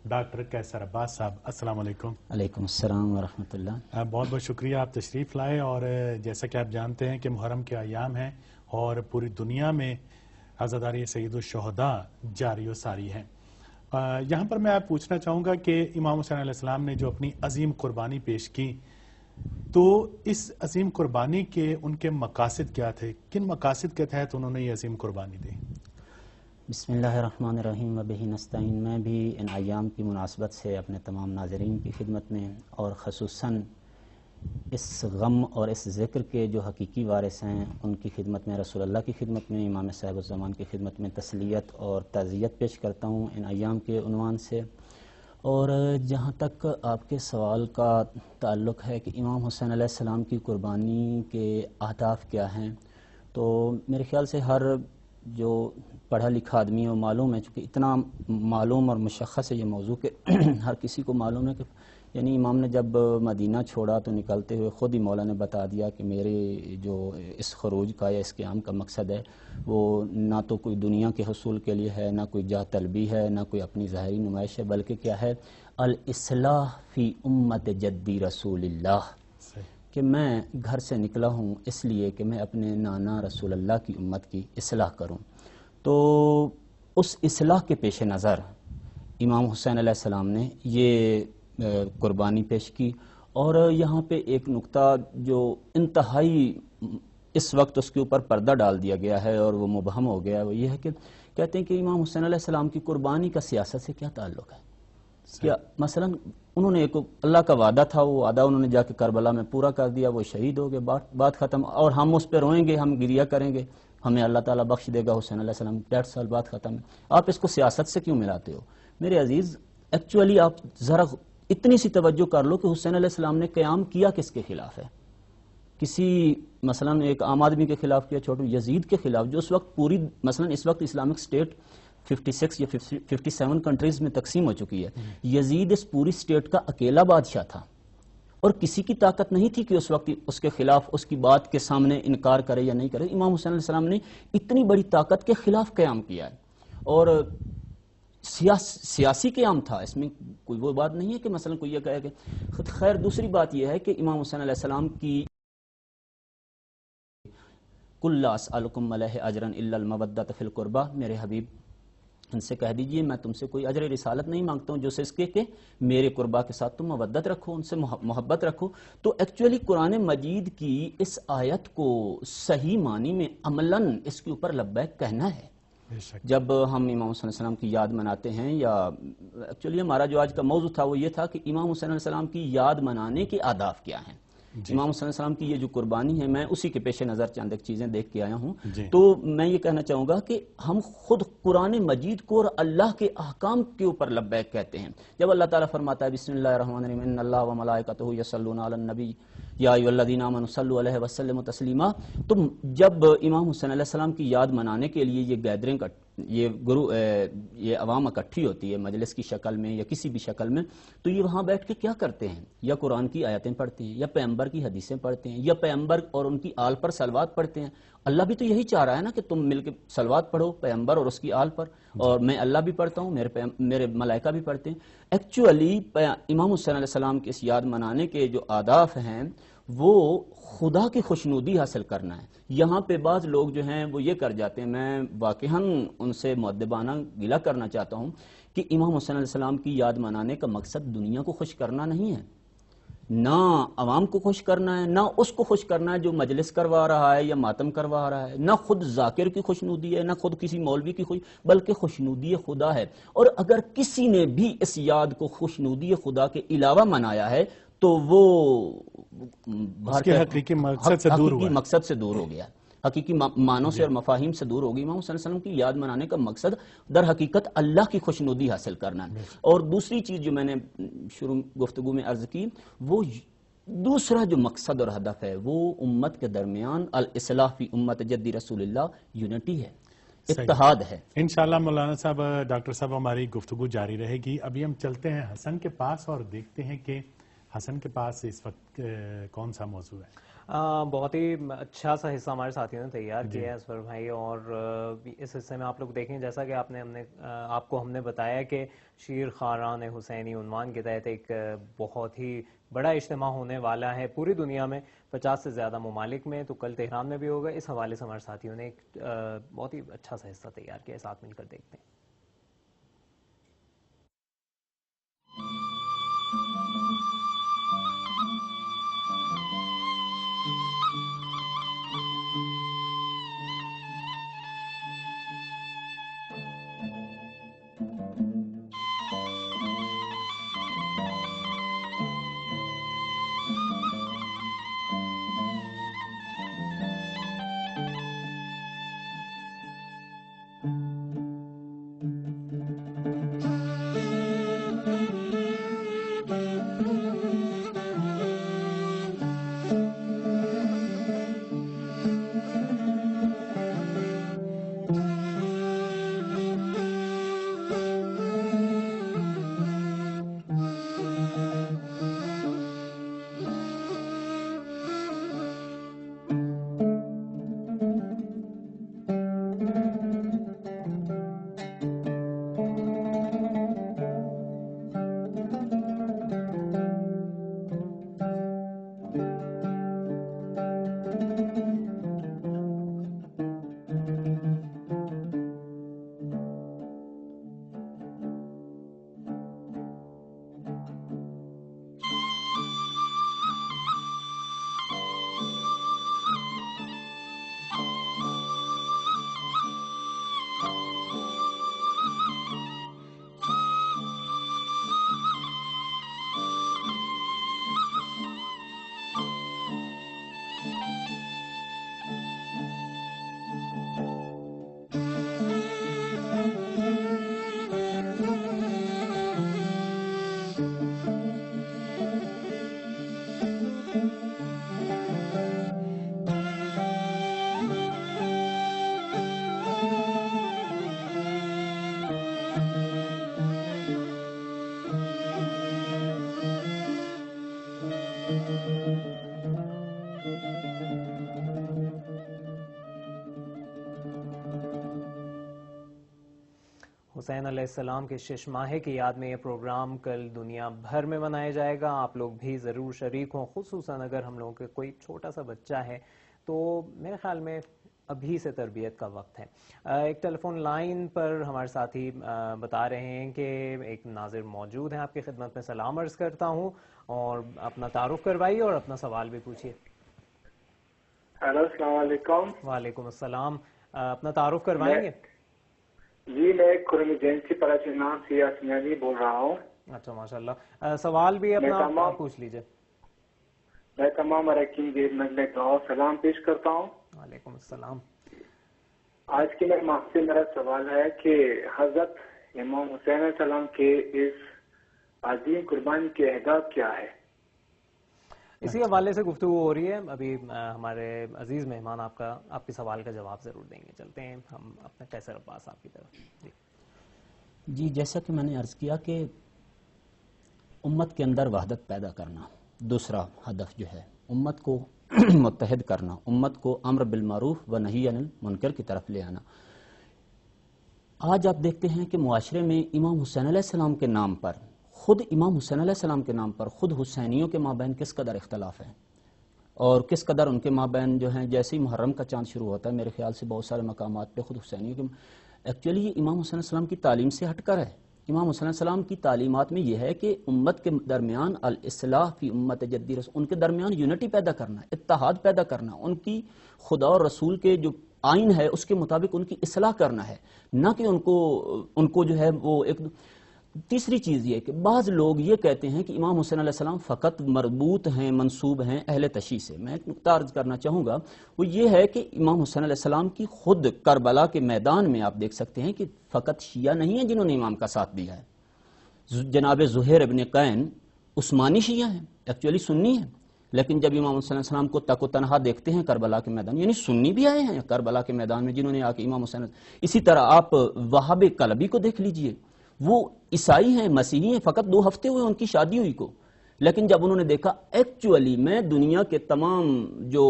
Doctor قیصر عباس صاحب، السلام علیکم۔ علیکم السلام ورحمۃ اللہ۔ بہت بہت شکریہ، آپ تشریف لائے۔ اور جیسا کہ آپ جانتے ہیں کہ محرم کے ایام ہیں اور پوری دنیا میں عزاداری سید الشہداء جاری و ساری ہیں۔ یہاں پر میں آپ پوچھنا چاہوں گا کہ امام حسین علیہ السلام نے جو اپنی عظیم قربانی پیش کی، تو اس عظیم قربانی کے ان کے مقاصد کیا تھے؟ کن مقاصد کے تحت انہوں نے یہ عظیم قربانی دی؟ بسم اللہ الرحمن الرحیم وبہ نستعین۔ میں بھی ان ایام کی مناسبت سے اپنے تمام ناظرین کی خدمت میں اور خصوصاً اس غم اور اس ذکر کے جو حقیقی وارث ہیں ان کی خدمت میں، رسول اللہ کی خدمت میں، امام صاحب الزمان کی خدمت میں تسلیت اور تعزیت پیش کرتا ہوں ان ایام کے عنوان سے۔ اور جہاں تک آپ کے سوال کا تعلق ہے کہ امام حسین علیہ السلام کی قربانی کے اہداف کیا ہیں، تو میرے خیال سے ہر جو پڑھا لکھا آدمی ہے معلوم ہے، چونکہ اتنا معلوم اور مشخص ہے یہ موضوع کہ ہر کسی کو معلوم ہے کہ یعنی امام نے جب مدینہ چھوڑا تو نکلتے ہوئے خود ہی مولا نے بتا دیا کہ میرے جو اس خروج کا یا اس قیام کا مقصد ہے وہ نہ تو کوئی دنیا کے حصول کے لیے ہے، نہ کوئی جاہ طلبی ہے، نہ کوئی اپنی ظاہری نمائش ہے، بلکہ کیا ہے، الاصلاح فی امت جدی رسول اللہ، کہ میں گھر سے نکلا ہوں اس لیے کہ میں اپنے نانا رسول اللہ کی امت کی اصلاح کروں۔ تو اس اصلاح کے پیش نظر امام حسین علیہ السلام نے یہ قربانی پیش کی۔ اور یہاں پہ ایک نقطہ جو انتہائی اس وقت اس کے اوپر پردہ ڈال دیا گیا ہے اور وہ مبہم ہو گیا ہے، وہ یہ ہے کہ کہتے ہیں کہ امام حسین علیہ السلام کی قربانی کا سیاست سے کیا تعلق ہے؟ کیا مثلا انہوں نے ایک اللہ کا وعدہ تھا، وہ وعدہ انہوں نے جا کے کربلا میں پورا کر دیا، وہ شہید ہو گئے، بات ختم، اور ہم اس پہ روئیں گے، ہم گریہ کریں گے، ہمیں اللہ تعالیٰ بخش دے گا حسین علیہ السلام، 1.5 سال بعد ختم ہے۔ آپ اس کو سیاست سے کیوں ملاتے ہو؟ میرے عزیز، ایکچولی آپ ذرا اتنی سی توجہ کر لو کہ حسین علیہ السلام نے قیام کیا کس کے خلاف ہے؟ کسی مثلا ایک عام آدمی کے خلاف کیا، چھوٹو یزید کے خلاف، جو اس وقت پوری مثلا اس وقت اسلامک اسٹیٹ 56 یا 57 کنٹریز میں تقسیم ہو چکی ہے۔ یزید اس پوری اسٹیٹ کا اکیلا بادشاہ تھا اور کسی کی طاقت نہیں تھی کہ اس وقت اس کے خلاف اس کی بات کے سامنے انکار کرے یا نہیں کرے۔ امام حسین علیہ السلام نے اتنی بڑی طاقت کے خلاف قیام کیا ہے، اور سیاسی قیام تھا، اس میں کوئی وہ بات نہیں ہے کہ مثلا کوئی یہ کہے کہ خیر۔ دوسری بات یہ ہے کہ امام حسین علیہ السلام کی قُلْ لَا أَسْأَلُكُمْ عَلَيْهِ أَجْرًا إِلَّا الْمَوَدَّةَ فِي الْقُرْبَى، میرے حبیب ان سے کہہ دیجئے میں تم سے کوئی اجر رسالت نہیں مانگتا ہوں، جو سے اس کے کہ میرے قربا کے ساتھ تم مودت رکھو، ان سے محبت رکھو۔ تو ایکچولی قرآن مجید کی اس آیت کو صحیح معنی میں عملاً اس کے اوپر لبیک کہنا ہے۔ جب ہم امام حسین علیہ السلام کی یاد مناتے ہیں، یا ایکچولی ہمارا جو آج کا موضوع تھا وہ یہ تھا کہ امام حسین علیہ السلام کی یاد منانے کے آداب کیا ہیں۔ امام حسین علیہ السلام کی یہ جو قربانی ہے، میں اسی کے پیش نظر چند ایک چیزیں دیکھ کے آیا ہوں۔ تو میں یہ کہنا چاہوں گا کہ ہم خود قرآن مجید کو اور اللہ کے احکام کے اوپر لبیک کہتے ہیں۔ جب اللہ تعالیٰ فرماتا ہے بسم اللہ الرحمن الرحیم ان اللہ وملائکتہ یصلون علی النبی یا ایھا الذین آمنوا صلوا علیہ وسلموا تسلیما، تو جب امام حسین علیہ السلام کی یاد منانے کے لیے یہ گیدرنگ یہ عوام اکٹھی ہوتی ہے مجلس کی شکل میں یا کسی بھی شکل میں، تو یہ وہاں بیٹھ کے کیا کرتے ہیں؟ یا قرآن کی آیتیں پڑھتے ہیں، یا پیغمبر کی حدیثیں پڑھتے ہیں، یا پیغمبر اور ان کی آل پر صلوات پڑھتے ہیں۔ اللہ بھی تو یہی چاہ رہا ہے نا کہ تم مل کے صلوات پڑھو پیغمبر اور اس کی آل پر، اور میں اللہ بھی پڑھتا ہوں، میرے ملائکہ بھی پڑھتے ہیں۔ ایکچولی امام حسین علیہ السلام کے اس یاد منانے کے جو آداب ہیں وہ خدا کی خوشنودی حاصل کرنا ہے۔ یہاں پہ بعض لوگ جو ہیں وہ یہ کر جاتے ہیں، میں واقعاً ان سے مؤدبانہ گلہ کرنا چاہتا ہوں کہ امام حسین علیہ السلام کی یاد منانے کا مقصد دنیا کو خوش کرنا نہیں ہے، نہ عوام کو خوش کرنا ہے، نہ اس کو خوش کرنا ہے جو مجلس کروا رہا ہے یا ماتم کروا رہا ہے، نہ خود ذاکر کی خوشنودی ہے، نہ خود کسی مولوی کی بلکہ خوشنودی خدا ہے۔ اور اگر کسی نے بھی اس یاد کو خوشنودی خدا کے علاوہ منایا ہے تو وہ حقیقی مقصد سے دور ہو گیا، حقیقی معنوں سے اور مفاہیم سے دور ہو گئی۔ امام صلی اللہ علیہ وسلم کی یاد منانے کا مقصد در حقیقت اللہ کی خوشنودی حاصل کرنا ہے۔ اور دوسری چیز جو میں نے شروع گفتگو میں عرض کی، وہ دوسرا جو مقصد اور ہدف ہے وہ امت کے درمیان الاصلاح فی امت جدی رسول اللہ، یونٹی ہے، اتحاد ہے۔ انشاءاللہ مولانا صاحب، ڈاکٹر صاحب، ہماری گفتگو جاری رہے گی۔ ابھی ہم چلتے ہیں حسن کے پاس اور دیکھتے ہیں کہ حسن کے پاس اس وقت کون سا موضوع ہے؟ بہت ہی اچھا سا حصہ ہمارے ساتھیوں نے تیار کیا ہے اسفر بھائی، اور اس حصے میں آپ لوگ دیکھیں جیسا کہ آپ کو ہم نے بتایا کہ شیر خاران حسینی عنوان کے تحت ایک بہت ہی بڑا اجتماع ہونے والا ہے پوری دنیا میں 50 سے زیادہ ممالک میں، تو کل تہران میں بھی ہوگا۔ اس حوالے سے ہمارے ساتھیوں نے ایک بہت ہی اچھا سا حصہ تیار کیا ہے، ساتھ مل کر دیکھتے ہیں۔ حسین علیہ السلام کے شش ماہے کی یاد میں یہ پروگرام کل دنیا بھر میں منایا جائے گا۔ آپ لوگ بھی ضرور شریک ہوں، خصوصاً اگر ہم لوگوں کے کوئی چھوٹا سا بچہ ہے تو میرے خیال میں ابھی سے تربیت کا وقت ہے۔ ایک ٹیلی فون لائن پر ہمارے ساتھی بتا رہے ہیں کہ ایک ناظر موجود ہیں، آپ کی خدمت میں سلام عرض کرتا ہوں اور اپنا تعارف کروائیے اور اپنا سوال بھی پوچھیے۔ ہیلو، السلام علیکم۔ وعلیکم السلام، اپنا تعارف کروائیں گے؟ جی، میں خرم ایجنسی پراچی نام سے اسمیانی بول رہا ہوں۔ اچھا، ماشاءاللہ، سوال بھی اپنا پوچھ لیجئے۔ میں تمام اراکین کی نزل دعا سلام پیش کرتا ہوں۔ وعلیکم السلام۔ آج کی میرا سوال ہے کہ حضرت امام حسین علیہ السلام کے اس عظیم قربانی کے اہداف کیا ہے؟ اسی حوالے سے گفتگو ہو رہی ہے، ابھی ہمارے عزیز مہمان آپ کے سوال کا جواب ضرور دیں گے۔ چلتے ہیں ہم اپنے قیصر عباس آپ کی طرف۔ جی، جیسا کہ میں نے عرض کیا کہ امت کے اندر وحدت پیدا کرنا دوسرا ہدف جو ہے، امت کو متحد کرنا، امت کو امر بالمعروف و نہی عن المنکر کی طرف لے آنا۔ آج آپ دیکھتے ہیں کہ معاشرے میں امام حسین علیہ السلام کے نام پر، خود امام حسین علیہ السلام کے نام پر خود حسینیوں کے مابین کس قدر اختلاف ہے اور کس قدر ان کے مابین جو ہیں، جیسے ہی محرم کا چاند شروع ہوتا ہے میرے خیال سے بہت سارے مقامات پہ خود حسینیوں کے ایکچولی یہ امام حسین علیہ السلام کی تعلیم سے ہٹ کر ہے۔ امام حسین علیہ السلام کی تعلیمات میں یہ ہے کہ امت کے درمیان الاصلاح فی امت جدی رسول، ان کے درمیان یونٹی پیدا کرنا، اتحاد پیدا کرنا، ان کی خدا اور رسول کے جو آئین ہے اس کے مطابق ان کی اصلاح کرنا ہے، نہ کہ ان کو جو ہے وہ ایک۔ تیسری چیز یہ کہ بعض لوگ یہ کہتے ہیں کہ امام حسین علیہ السلام فقط مربوط ہیں، منسوب ہیں اہل تشیع سے۔ میں ایک نقطہ عرض کرنا چاہوں گا، وہ یہ ہے کہ امام حسین علیہ السلام کی خود کربلا کے میدان میں آپ دیکھ سکتے ہیں کہ فقط شیعہ نہیں ہیں جنہوں نے امام کا ساتھ دیا ہے۔ جناب زہیر ابن قین عثمانی شیعہ ہیں، ایکچولی سنی ہیں، لیکن جب امام حسین علیہ السلام کو تک و تنہا دیکھتے ہیں کربلا کے میدان، یعنی سنی بھی آئے ہیں کربلا کے میدان میں جنہوں نے آ کے امام حسین۔ اسی طرح آپ وہاب کلبی کو دیکھ لیجئے، وہ عیسائی ہیں، مسیحی ہیں، فقط 2 ہفتے ہوئے ان کی شادی ہوئی کو، لیکن جب انہوں نے دیکھا ایکچولی میں دنیا کے تمام جو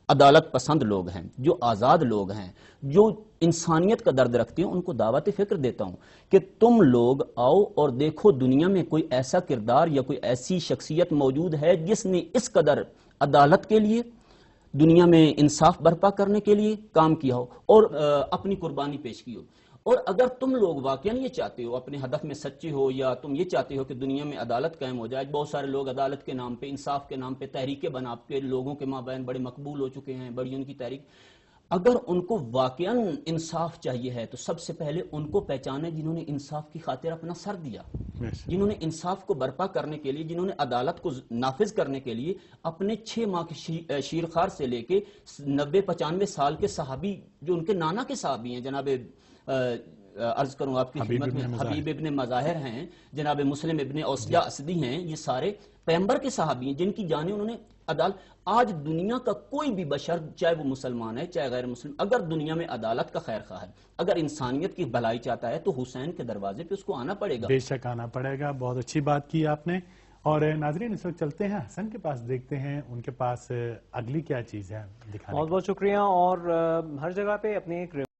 عدالت پسند لوگ ہیں، جو آزاد لوگ ہیں، جو انسانیت کا درد رکھتے ہیں، ان کو دعوت فکر دیتا ہوں کہ تم لوگ آؤ اور دیکھو دنیا میں کوئی ایسا کردار یا کوئی ایسی شخصیت موجود ہے جس نے اس قدر عدالت کے لیے، دنیا میں انصاف برپا کرنے کے لیے کام کیا ہو اور اپنی قربانی پیش کی ہو. اور اگر تم لوگ واقعا یہ چاہتے ہو، اپنے ہدف میں سچے ہو، یا تم یہ چاہتے ہو کہ دنیا میں عدالت قائم ہو جائے، بہت سارے لوگ عدالت کے نام پہ، انصاف کے نام پہ تحریکیں بنا کے لوگوں کے مابین بڑے مقبول ہو چکے ہیں، بڑی ان کی تحریک. اگر ان کو واقعا انصاف چاہیے ہے تو سب سے پہلے ان کو پہچانے جنہوں نے انصاف کی خاطر اپنا سر دیا، جنہوں نے انصاف کو برپا کرنے کے لیے، جنہوں نے عدالت کو نافذ کرنے کے لیے اپنے 6 ماہ کی شیرخوار سے لے کے 90-95 سال کے صحابی، جو ان کے نانا کے صحابی ہیں، جناب عرض کروں آپ کی خدمت میں، حبیب ابن مظاہر ہیں، جناب مسلم ابن اوسجہ اسدی ہیں، یہ سارے پیغمبر کے صحابی ہیں جن کی جانیں انہوں نے عدالت. آج دنیا کا کوئی بھی بشر، چاہے وہ مسلمان ہے چاہے غیر مسلم، اگر دنیا میں عدالت کا خیر خواہ ہے، اگر انسانیت کی بھلائی چاہتا ہے، تو حسین کے دروازے پہ اس کو آنا پڑے گا. بے شک آنا پڑے گا. بہت اچھی بات کی آپ نے. اور ناظرین اس وقت چلتے ہیں حسن کے پاس، دیکھتے ہیں ان کے پاس اگلی کیا چیز ہے دکھانے. بہت بہت شکریہ. اور ہر جگہ پہ اپنے ایک